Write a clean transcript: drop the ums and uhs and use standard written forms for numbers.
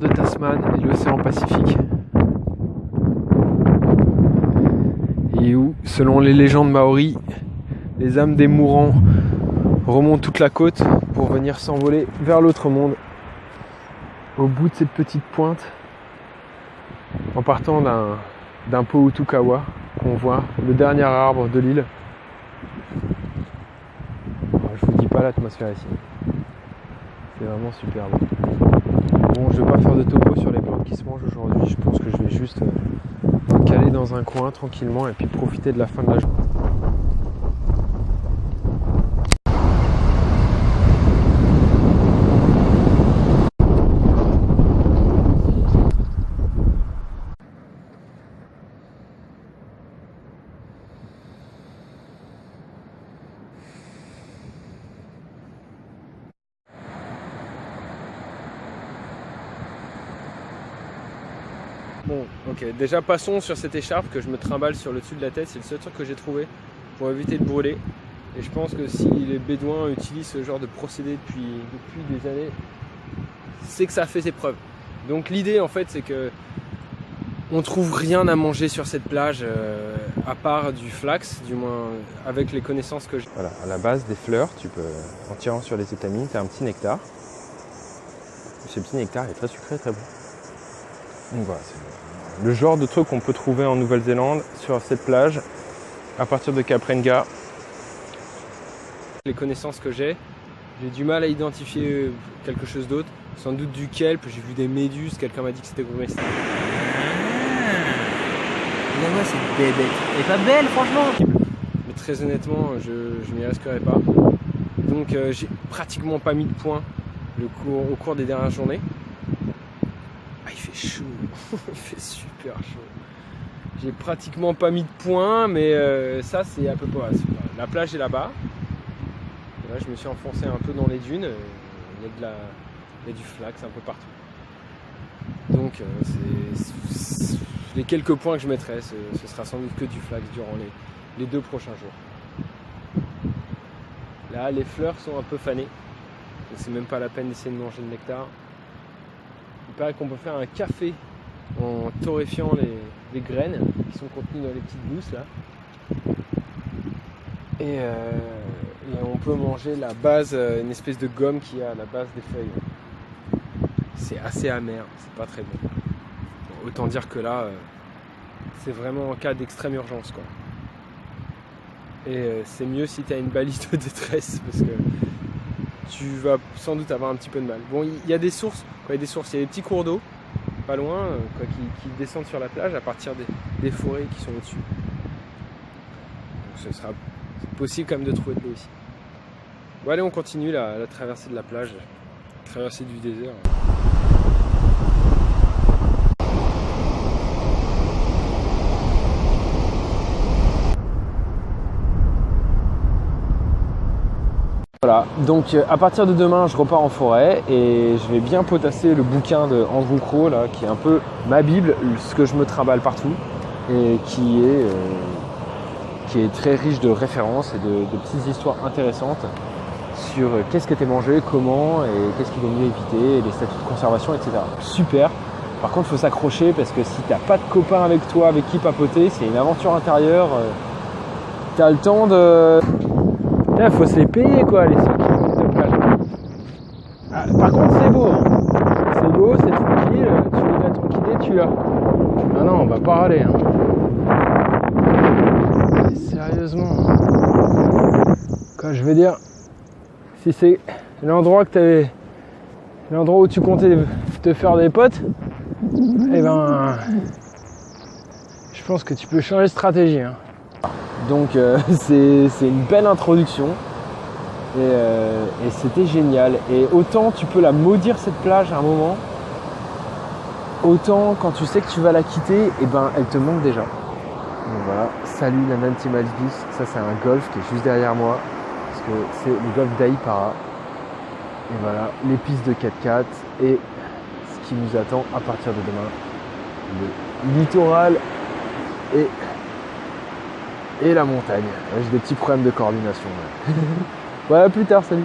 de Tasman et l'océan Pacifique. Et où, selon les légendes maoris, les âmes des mourants remontent toute la côte pour venir s'envoler vers l'autre monde. Au bout de cette petite pointe, en partant d'un Poutukawa, qu'on voit, le dernier arbre de l'île. Je vous dis pas l'atmosphère ici. C'est vraiment superbe. Bon, je vais pas faire de topo sur les plantes qui se mangent aujourd'hui. Je pense que je vais juste me caler dans un coin tranquillement et puis profiter de la fin de la journée. Bon, ok, déjà passons sur cette écharpe que je me trimballe sur le dessus de la tête, c'est le seul truc que j'ai trouvé pour éviter de brûler. Et je pense que si les bédouins utilisent ce genre de procédé depuis des années, c'est que ça fait ses preuves. Donc l'idée en fait c'est que on trouve rien à manger sur cette plage à part du flax, du moins avec les connaissances que j'ai. Voilà, à la base des fleurs, tu peux, en tirant sur les étamines, tu as un petit nectar. Ce petit nectar est très sucré, très bon. Donc voilà, c'est le genre de truc qu'on peut trouver en Nouvelle-Zélande sur cette plage à partir de Kaprenga. Les connaissances que j'ai du mal à identifier quelque chose d'autre, sans doute du kelp, j'ai vu des méduses, quelqu'un m'a dit que c'était comestible. Regarde-moi cette bébête, elle est pas belle franchement. Mais très honnêtement, je m'y risquerai pas. Donc j'ai pratiquement pas mis de points au cours des dernières journées. Il fait chaud, il fait super chaud. J'ai pratiquement pas mis de points, mais ça c'est à peu près. La plage est là-bas. Là, je me suis enfoncé un peu dans les dunes. Il y a du flax un peu partout. Donc c'est les quelques points que je mettrai, ce sera sans doute que du flax durant les 2 prochains jours. Là, les fleurs sont un peu fanées. Donc c'est même pas la peine d'essayer de manger le nectar. Il paraît qu'on peut faire un café en torréfiant les graines qui sont contenues dans les petites gousses là. Et on peut manger la base, une espèce de gomme qui est à la base des feuilles. C'est assez amer, c'est pas très bon. Autant dire que là, c'est vraiment en cas d'extrême urgence quoi. Et c'est mieux si tu as une balise de détresse parce que tu vas sans doute avoir un petit peu de mal. Bon, il y a des sources, il y a des petits cours d'eau, pas loin, qui descendent sur la plage à partir des forêts qui sont au-dessus. Donc ce sera possible quand même de trouver de l'eau ici. Bon allez, on continue la traversée de la plage, la traversée du désert. Voilà, donc à partir de demain, je repars en forêt et je vais bien potasser le bouquin de Andrew Crow, là, qui est un peu ma bible, ce que je me trimballe partout, et qui est très riche de références et de petites histoires intéressantes sur qu'est-ce qui était mangé, comment, et qu'est-ce qu'il vaut mieux éviter, les statuts de conservation, etc. Super. Par contre, il faut s'accrocher parce que si t'as pas de copain avec toi, avec qui papoter, c'est une aventure intérieure. T'as le temps de... Il faut se les payer quoi, les trucs de plage. Ah, par contre c'est beau, hein. C'est beau, c'est tranquille, tu veux la tranquillité, tu l'as. Ah non, on va pas râler. Hein. Mais sérieusement. Quoi je veux dire, si c'est l'endroit où tu comptais te faire des potes, eh ben je pense que tu peux changer de stratégie. Hein. Donc c'est une belle introduction et c'était génial. Et autant tu peux la maudire cette plage à un moment, autant quand tu sais que tu vas la quitter, et ben elle te manque déjà. Donc voilà, salut la Nanti Maldives, ça c'est un golf qui est juste derrière moi, parce que c'est le golf d'Aipara. Et voilà, les pistes de 4x4 et ce qui nous attend à partir de demain, le littoral et la montagne. J'ai des petits problèmes de coordination. Ouais, à plus tard, salut.